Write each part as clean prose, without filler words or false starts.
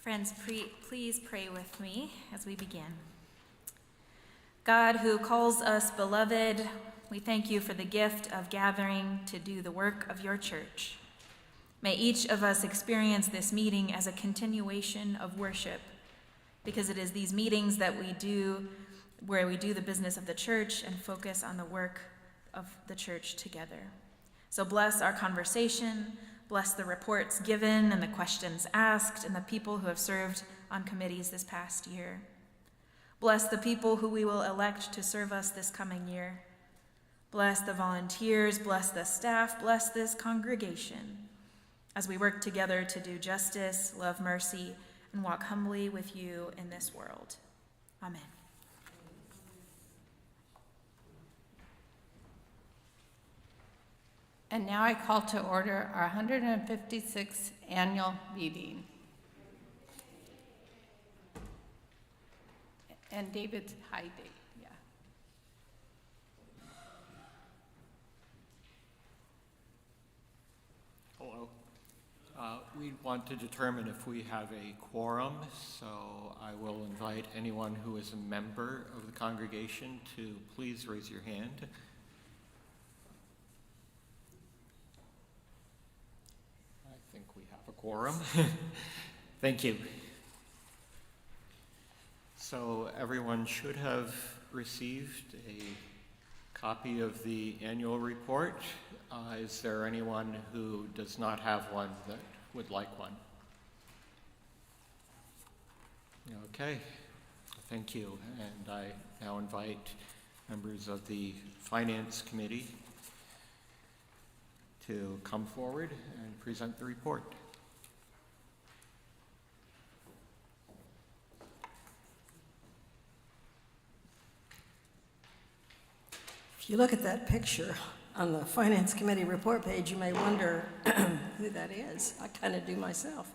Friends, please pray with me as we begin. God, who calls us beloved, we thank you for the gift of gathering to do the work of your church. May each of us experience this meeting as a continuation of worship, because it is these meetings that we do where we do the business of the church and focus on the work of the church together. So bless our conversation, bless the reports given and the questions asked and the people who have served on committees this past year. Bless the people who we will elect to serve us this coming year. Bless the volunteers, bless the staff, bless this congregation as we work together to do justice, love mercy, and walk humbly with you in this world. Amen. And now I call to order our 156th annual meeting. And David's high date, yeah. Hello. We want to determine if we have a quorum, so I will invite anyone who is a member of the congregation to please raise your hand. I think we have a quorum. Thank you. So everyone should have received a copy of the annual report. Is there anyone who does not have one that would like one? Okay, thank you. And I now invite members of the Finance Committee to come forward and present the report. If you look at that picture on the Finance Committee report page, you may wonder who that is. I kind of do myself.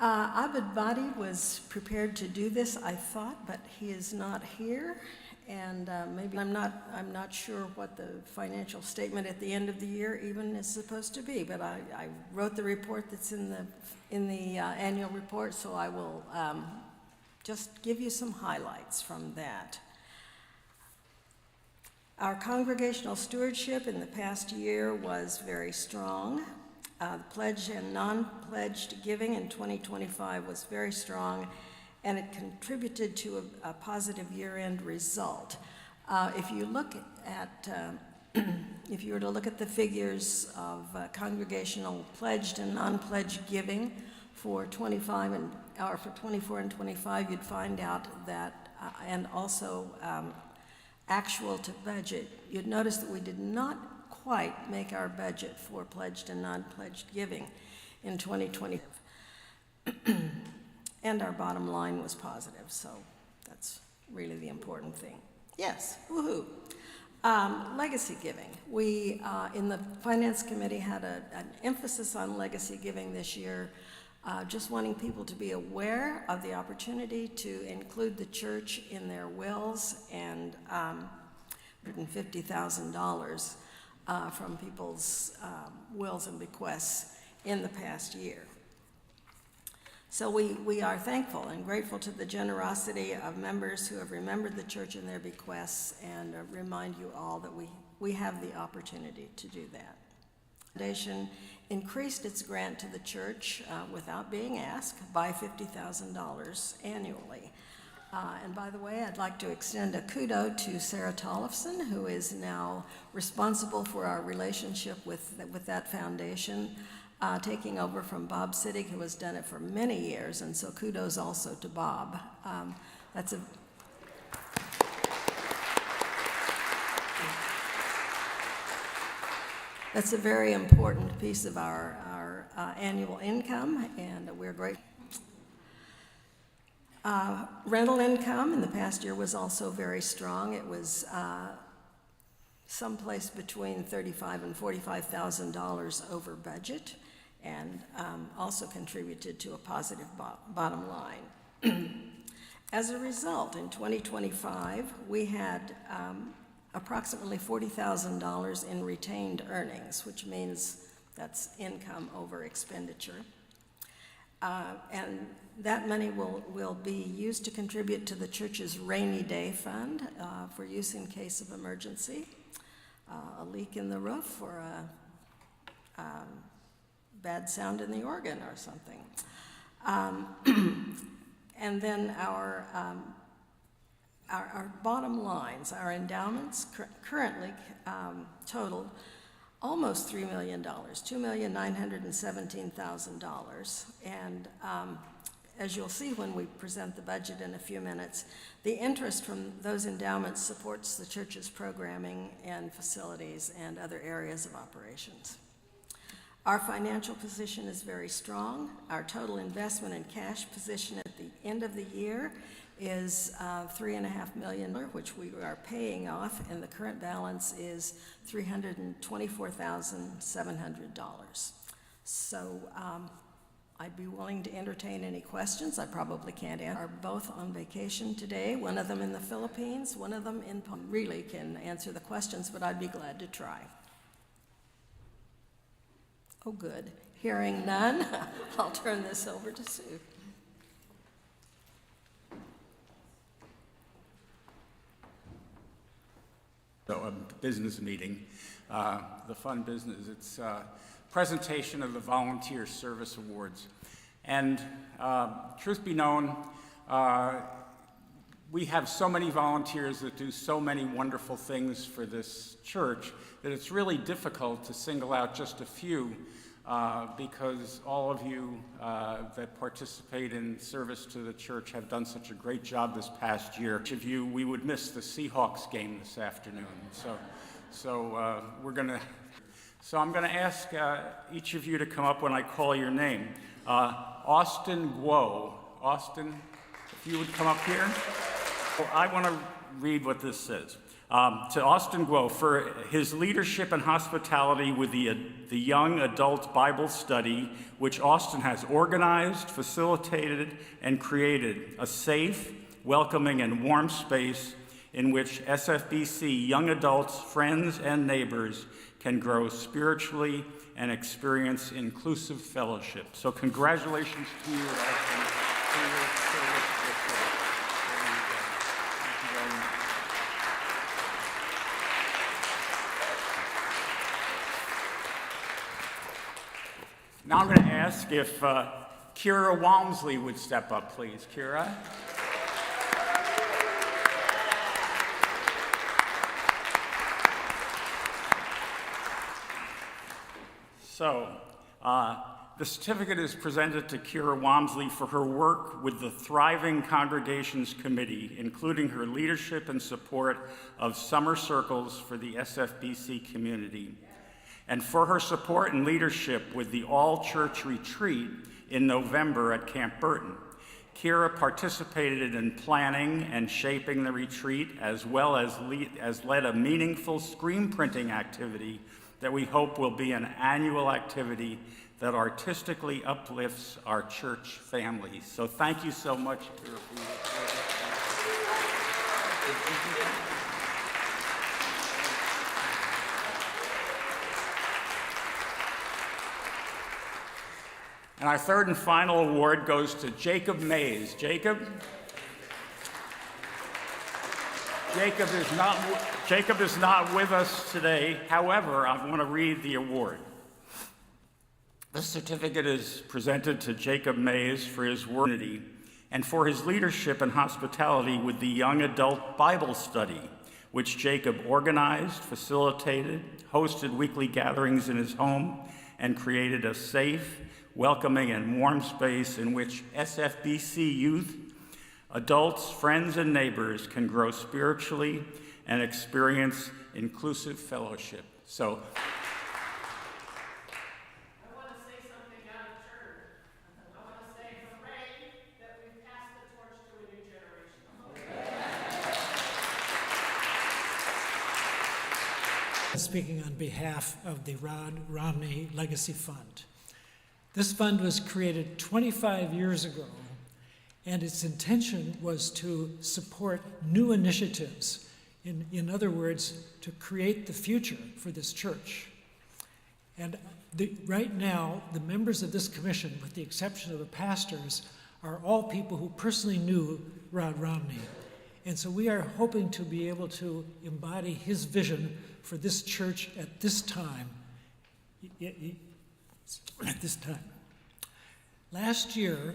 Abid Badi was prepared to do this, I thought, but he is not here. And maybe I'm not sure what the financial statement at the end of the year even is supposed to be. But I wrote the report that's in the annual report, so I will just give you some highlights from that. Our congregational stewardship in the past year was very strong. The pledged and non-pledged giving in 2025 was very strong, and it contributed to a positive year-end result. If you look at, if you were to look at the figures of congregational pledged and non-pledged giving for 24 and 25, you'd find out that, and also actual to budget, you'd notice that we did not quite make our budget for pledged and non-pledged giving in 2020. And our bottom line was positive, so that's really the important thing. Yes, woohoo. Legacy giving. We, in the Finance Committee, had an emphasis on legacy giving this year, just wanting people to be aware of the opportunity to include the church in their wills, and $150,000 from people's wills and bequests in the past year. So we are thankful and grateful to the generosity of members who have remembered the church in their bequests, and remind you all that we have the opportunity to do that. The foundation increased its grant to the church without being asked by $50,000 annually. And by the way, I'd like to extend a kudo to Sarah Tollefson, who is now responsible for our relationship with that foundation, taking over from Bob Sittig, who has done it for many years, and so kudos also to Bob. That's a very important piece of our annual income, and we're grateful. Rental income in the past year was also very strong. It was someplace between $35,000 and $45,000 over budget, and also contributed to a positive bottom line. As a result, in 2025, we had approximately $40,000 in retained earnings, which means that's income over expenditure. And that money will be used to contribute to the church's rainy day fund for use in case of emergency, a leak in the roof, or a bad sound in the organ or something. And then our bottom lines, our endowments currently total almost $3 million, $2,917,000. And as you'll see when we present the budget in a few minutes, the interest from those endowments supports the church's programming and facilities and other areas of operations. Our financial position is very strong. Our total investment and cash position at the end of the year is $3.5 million, which we are paying off, and the current balance is $324,700. So I'd be willing to entertain any questions. I probably can't answer. Are both on vacation today, one of them in the Philippines, one of them in really can answer the questions, but I'd be glad to try. Oh, good. Hearing none, I'll turn this over to Sue. So a business meeting, the fun business. It's a presentation of the Volunteer Service Awards. And truth be known, we have so many volunteers that do so many wonderful things for this church that it's really difficult to single out just a few because all of you that participate in service to the church have done such a great job this past year. Each of you, we would miss the Seahawks game this afternoon. So I'm gonna ask each of you to come up when I call your name. Austin Guo. Austin, if you would come up here. Well, I want to read what this says. To Austin Guo, for his leadership and hospitality with the Young Adult Bible Study, which Austin has organized, facilitated, and created a safe, welcoming, and warm space in which SFBC young adults, friends, and neighbors can grow spiritually and experience inclusive fellowship. So congratulations to you, Austin, for your service to the church. Thank you very much. Now I'm going to ask if Kira Walmsley would step up, please. Kira? So, the certificate is presented to Kira Walmsley for her work with the Thriving Congregations Committee, including her leadership and support of summer circles for the SFBC community, and for her support and leadership with the All-Church Retreat in November at Camp Burton. Kira participated in planning and shaping the retreat, as well as led a meaningful screen printing activity that we hope will be an annual activity that artistically uplifts our church family. So thank you so much, Kira, for your service. And our third and final award goes to Jacob Mays. Jacob is not with us today. However, I want to read the award. This certificate is presented to Jacob Mays for his work and for his leadership and hospitality with the Young Adult Bible Study, which Jacob organized, facilitated, hosted weekly gatherings in his home, and created a safe, welcoming, and warm space in which SFBC youth, adults, friends, and neighbors can grow spiritually and experience inclusive fellowship. So, I want to say something out of turn. I want to say hooray that we've passed the torch to a new generation. Speaking on behalf of the Ron Romney Legacy Fund. This fund was created 25 years ago, and its intention was to support new initiatives. In other words, to create the future for this church. And Right now, the members of this commission, with the exception of the pastors, are all people who personally knew Rod Romney. And so we are hoping to be able to embody his vision for this church at this time. At this time. Last year,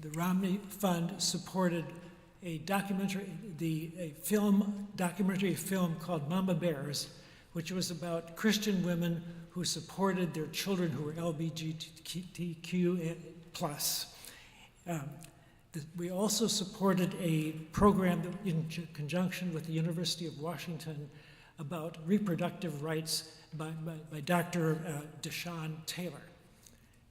the Romney Fund supported a documentary film called Mama Bears, which was about Christian women who supported their children who were LGBTQ+. We also supported a program in conjunction with the University of Washington about reproductive rights by Dr. Deshawn Taylor.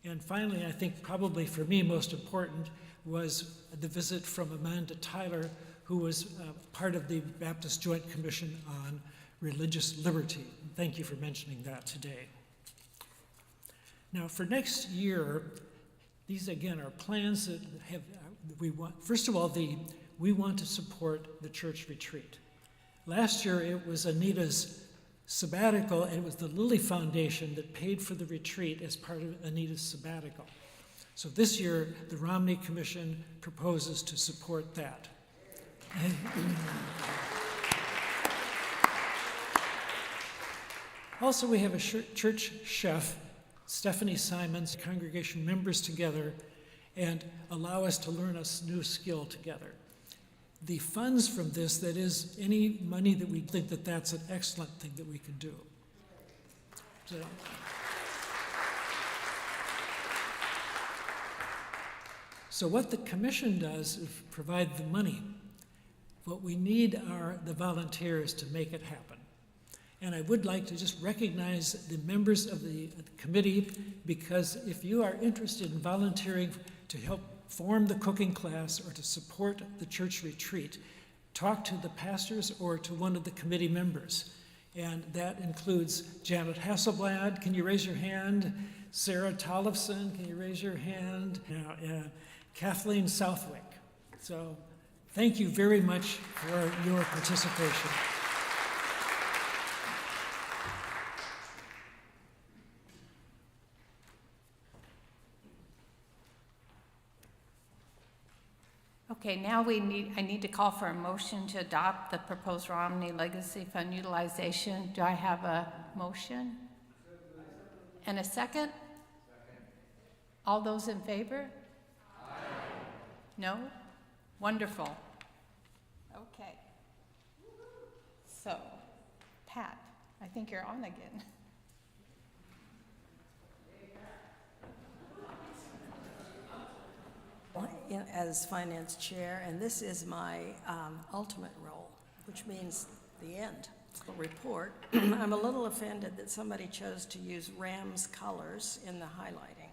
And finally, I think probably for me most important was the visit from Amanda Tyler, who was part of the Baptist Joint Commission on Religious Liberty. Thank you for mentioning that today. Now, for next year, these again are plans that we want. First of all, we want to support the church retreat. Last year, it was Anita's sabbatical, and it was the Lilly Foundation that paid for the retreat as part of Anita's sabbatical. So this year, the Romney Commission proposes to support that. Also, we have a church chef, Stephanie Simons, congregation members together, and allow us to learn a new skill together. The funds from this, that is, any money that we think that that's an excellent thing that we could do. So what the commission does is provide the money. What we need are the volunteers to make it happen. And I would like to just recognize the members of the committee, because if you are interested in volunteering to help form the cooking class or to support the church retreat, talk to the pastors or to one of the committee members. And that includes Janet Hasselblad, can you raise your hand? Sarah Tollefson, can you raise your hand? Kathleen Southwick. So thank you very much for your participation. Okay, now I need to call for a motion to adopt the proposed Romney Legacy Fund utilization. Do I have a motion? And a second? All those in favor? Aye. No? Wonderful. Okay. So, Pat, I think you're on again. As finance chair, and this is my ultimate role, which means the end. Report. I'm a little offended that somebody chose to use Rams colors in the highlighting.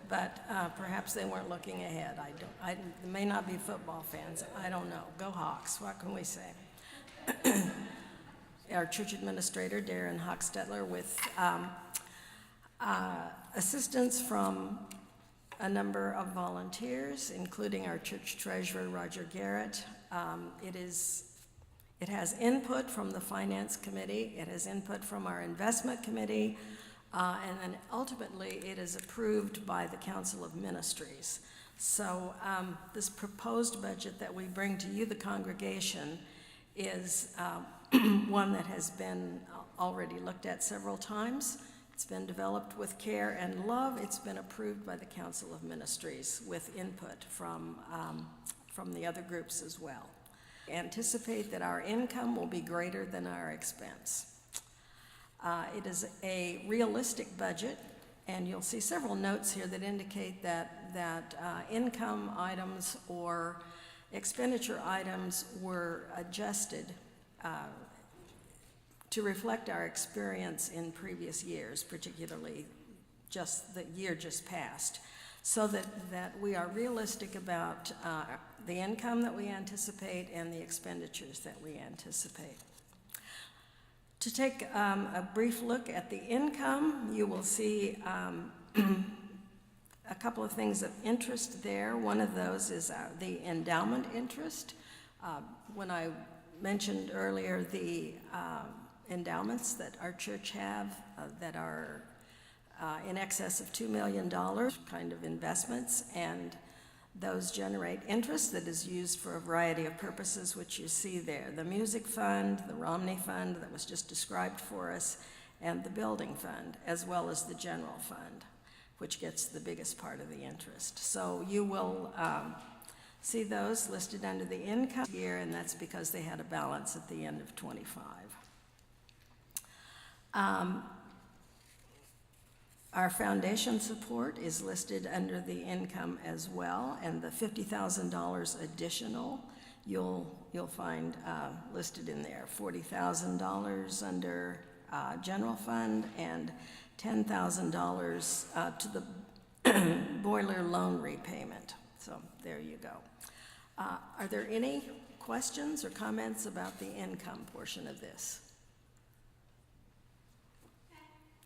But perhaps they weren't looking ahead. They may not be football fans. I don't know. Go Hawks. What can we say? Our church administrator, Darren Hochstetler, with assistance from a number of volunteers, including our church treasurer, Roger Garrett. It has input from the finance committee, it has input from our investment committee, and then ultimately it is approved by the Council of Ministries. So this proposed budget that we bring to you, the congregation, is one that has been already looked at several times. It's been developed with care and love. It's been approved by the Council of Ministries with input from the other groups as well. Anticipate that our income will be greater than our expense. It is a realistic budget, and you'll see several notes here that indicate that income items or expenditure items were adjusted to reflect our experience in previous years, particularly just the year just passed, so that we are realistic about the income that we anticipate and the expenditures that we anticipate. To take a brief look at the income, you will see a couple of things of interest there. One of those is the endowment interest. When I mentioned earlier the endowments that our church have that are in excess of $2 million, kind of investments, and those generate interest that is used for a variety of purposes, which you see there. The music fund, the Romney Fund that was just described for us, and the building fund, as well as the general fund, which gets the biggest part of the interest. So you will see those listed under the income year, and that's because they had a balance at the end of 25. Our foundation support is listed under the income as well, and the $50,000 additional you'll find listed in there. $40,000 under general fund and $10,000 to the boiler loan repayment. So there you go. Are there any questions or comments about the income portion of this?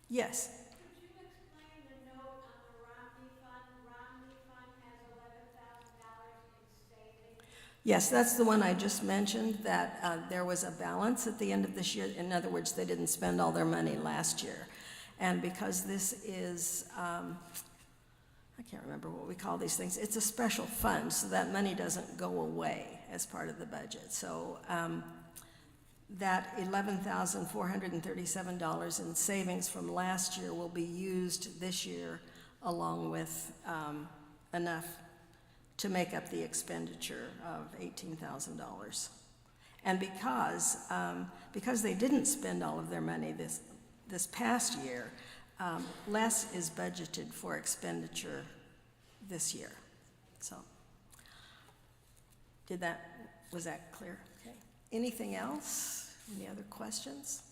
Yes. Could you explain the note on the Romney Fund? Romney Fund has $11,000 in savings. Yes, that's the one I just mentioned, that there was a balance at the end of this year. In other words, they didn't spend all their money last year. And because this is, I can't remember what we call these things, it's a special fund, so that money doesn't go away as part of the budget. So that $11,437 in savings from last year will be used this year, along with enough to make up the expenditure of $18,000. And because they didn't spend all of their money this past year, less is budgeted for expenditure this year. So, was that clear? Okay. Anything else? Any other questions?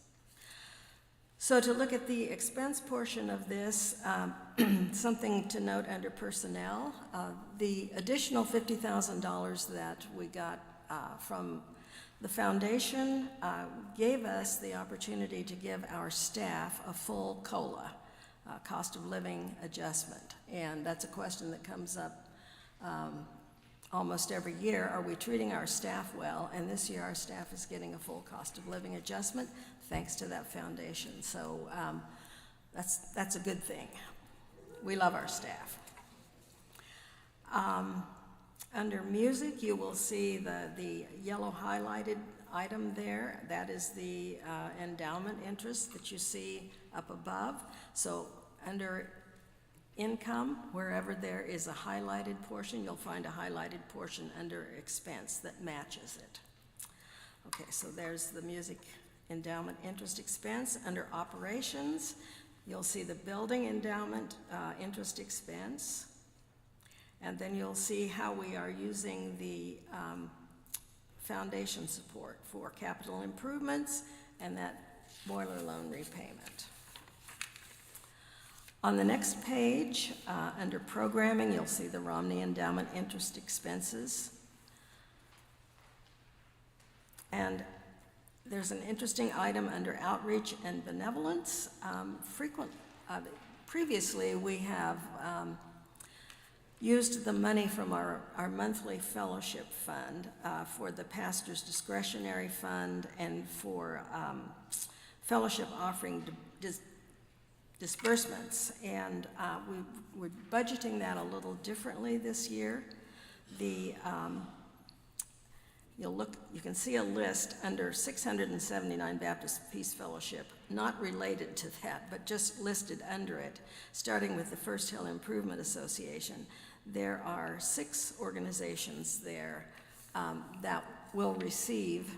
So to look at the expense portion of this, something to note under personnel, the additional $50,000 that we got from the foundation gave us the opportunity to give our staff a full COLA, cost of living adjustment. And that's a question that comes up almost every year. Are we treating our staff well? And this year our staff is getting a full cost of living adjustment thanks to that foundation. So that's a good thing. We love our staff. Under music, you will see the yellow highlighted item there. That is the endowment interest that you see up above. So under income, wherever there is a highlighted portion, you'll find a highlighted portion under expense that matches it. Okay, so there's the music endowment interest expense. Under operations, you'll see the building endowment interest expense. And then you'll see how we are using the foundation support for capital improvements and that boiler loan repayment. On the next page, under programming, you'll see the Romney Endowment interest expenses. And there's an interesting item under outreach and benevolence. Previously, we have used the money from our monthly fellowship fund for the pastor's discretionary fund and for fellowship offering disbursements, and we're budgeting that a little differently this year. You can see a list under 679 Baptist Peace Fellowship, not related to that, but just listed under it, starting with the First Hill Improvement Association. There are 6 organizations there that will receive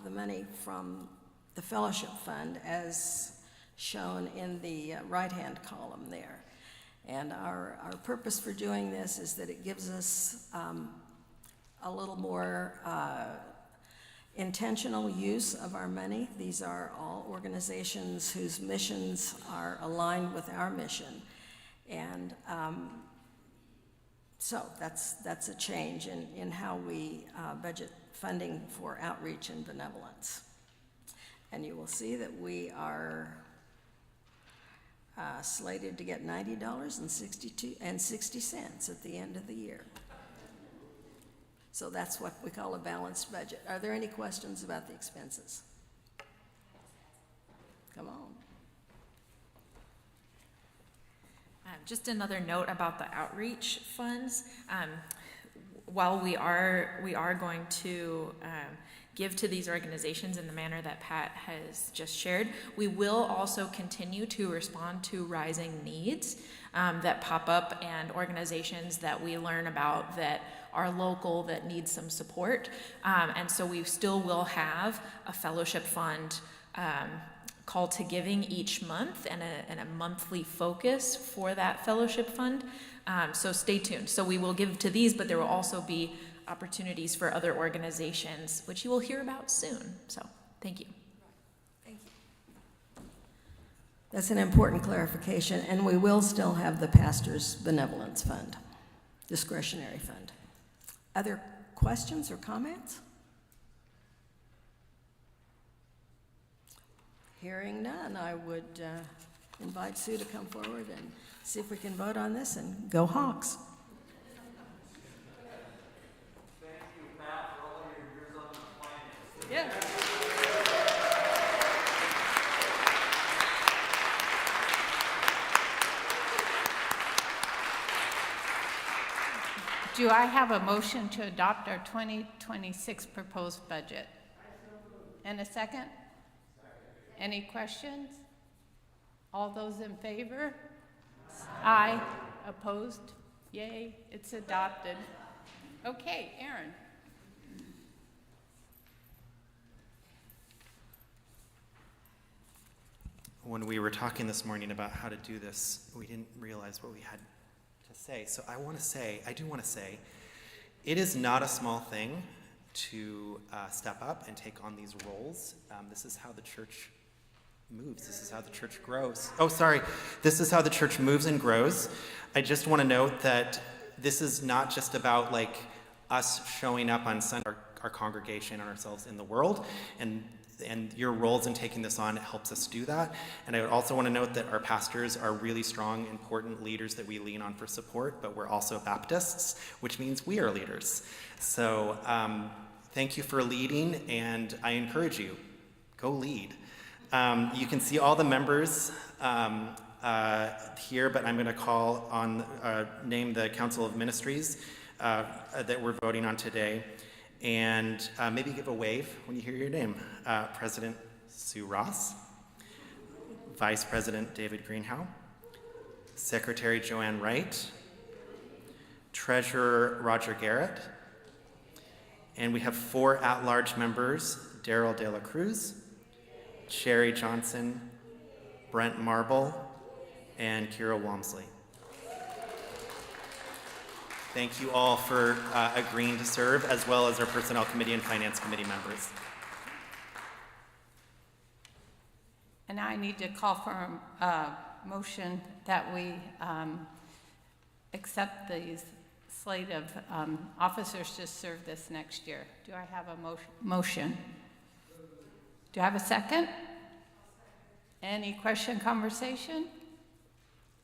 the money from the fellowship fund as shown in the right-hand column there. And our purpose for doing this is that it gives us a little more intentional use of our money. These are all organizations whose missions are aligned with our mission. And so that's a change in how we budget funding for outreach and benevolence. And you will see that we are slated to get $90.60 at the end of the year. So that's what we call a balanced budget. Are there any questions about the expenses? Come on. Just another note about the outreach funds. While we are going to give to these organizations in the manner that Pat has just shared, we will also continue to respond to rising needs that pop up and organizations that we learn about that are local that need some support. And so we still will have a fellowship fund call to giving each month and a monthly focus for that fellowship fund. So stay tuned. So we will give to these, but there will also be opportunities for other organizations, which you will hear about soon. So thank you. That's an important clarification, and we will still have the pastor's benevolence fund, discretionary fund. Other questions or comments? Hearing none, I would invite Sue to come forward and see if we can vote on this, and go Hawks. Thank you, Pat, for all your years on the finance. Yeah. Do I have a motion to adopt our 2026 proposed budget? And a second? Any questions? All those in favor? Aye. Opposed? Yay, it's adopted. Okay, Aaron. When we were talking this morning about how to do this, we didn't realize what we had to say. So I do want to say, it is not a small thing to step up and take on these roles. This is how the church moves. This is how the church grows. This is how the church moves and grows. I just want to note that this is not just about like us showing up on Sunday, our congregation and ourselves in the world, and your roles in taking this on helps us do that. And I would also want to note that our pastors are really strong, important leaders that we lean on for support, but we're also Baptists, which means we are leaders. So thank you for leading, and I encourage you, go lead. You can see all the members here, but I'm going to name the Council of Ministries that we're voting on today. And maybe give a wave when you hear your name. President Sue Ross, Vice President David Greenhow, Secretary Joanne Wright, Treasurer Roger Garrett, and we have 4 at-large members, Daryl De La Cruz, Sherry Johnson, Brent Marble, and Kira Walmsley. Thank you all for agreeing to serve, as well as our Personnel Committee and Finance Committee members. And I need to call for a motion that we accept the slate of officers to serve this next year. Do I have a motion? Do I have a second? Any question, conversation?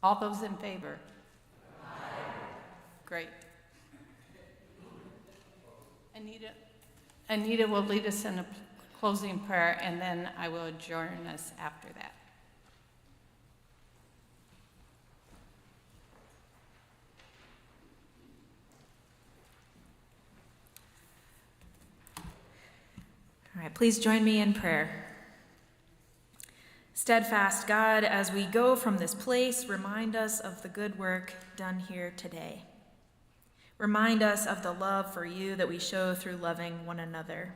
All those in favor? Great. Anita will lead us in a closing prayer, and then I will adjourn us after that. All right, please join me in prayer. Steadfast God, as we go from this place, remind us of the good work done here today. Remind us of the love for you that we show through loving one another.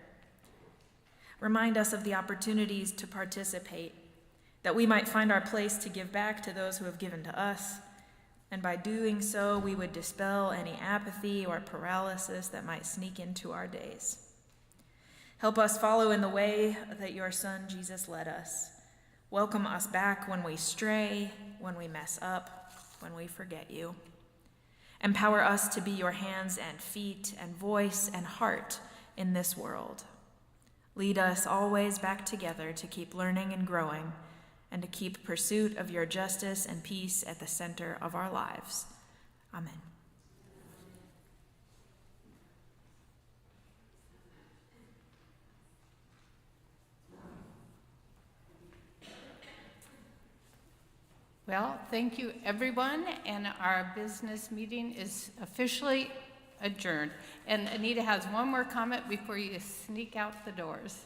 Remind us of the opportunities to participate, that we might find our place to give back to those who have given to us, and by doing so, we would dispel any apathy or paralysis that might sneak into our days. Help us follow in the way that your Son, Jesus, led us. Welcome us back when we stray, when we mess up, when we forget you. Empower us to be your hands and feet and voice and heart in this world. Lead us always back together to keep learning and growing, and to keep pursuit of your justice and peace at the center of our lives. Amen. Well, thank you, everyone, and our business meeting is officially adjourned. And Anita has one more comment before you sneak out the doors.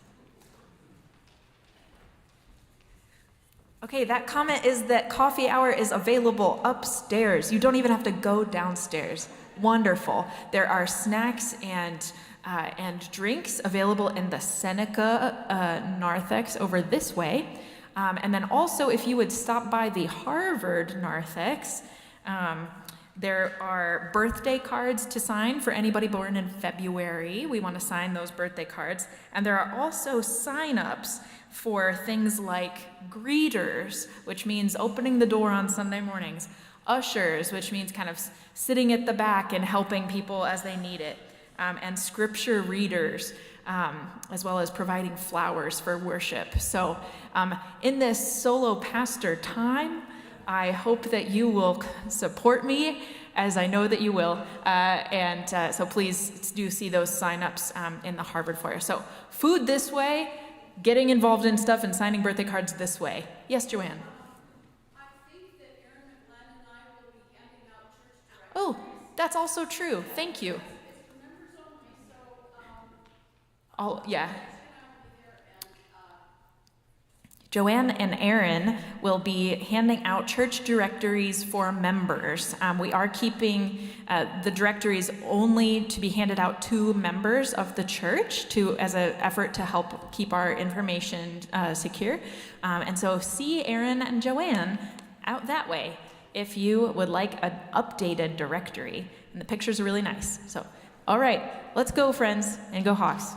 Okay, that comment is that coffee hour is available upstairs. You don't even have to go downstairs. Wonderful. There are snacks and drinks available in the Seneca narthex over this way. And then also, if you would stop by the Harvard narthex, there are birthday cards to sign for anybody born in February. We want to sign those birthday cards. And there are also sign-ups for things like greeters, which means opening the door on Sunday mornings, ushers, which means kind of sitting at the back and helping people as they need it, and scripture readers, as well as providing flowers for worship. So in this solo pastor time, I hope that you will support me, as I know that you will, and so please do see those sign-ups in the Harvard foyer. So food this way, getting involved in stuff and signing birthday cards this way. Yes, Joanne? I think that Aaron and Glenn and I will be handing out church directories. Oh, that's also true. Thank you. It's for members only, so, Yeah. and I will be there, and, Joanne and Aaron will be handing out church directories for members. We are keeping the directories only to be handed out to members of the church as an effort to help keep our information secure. And so see Aaron and Joanne out that way if you would like an updated directory. And the pictures are really nice. So, all right, let's go, friends, and go Hawks.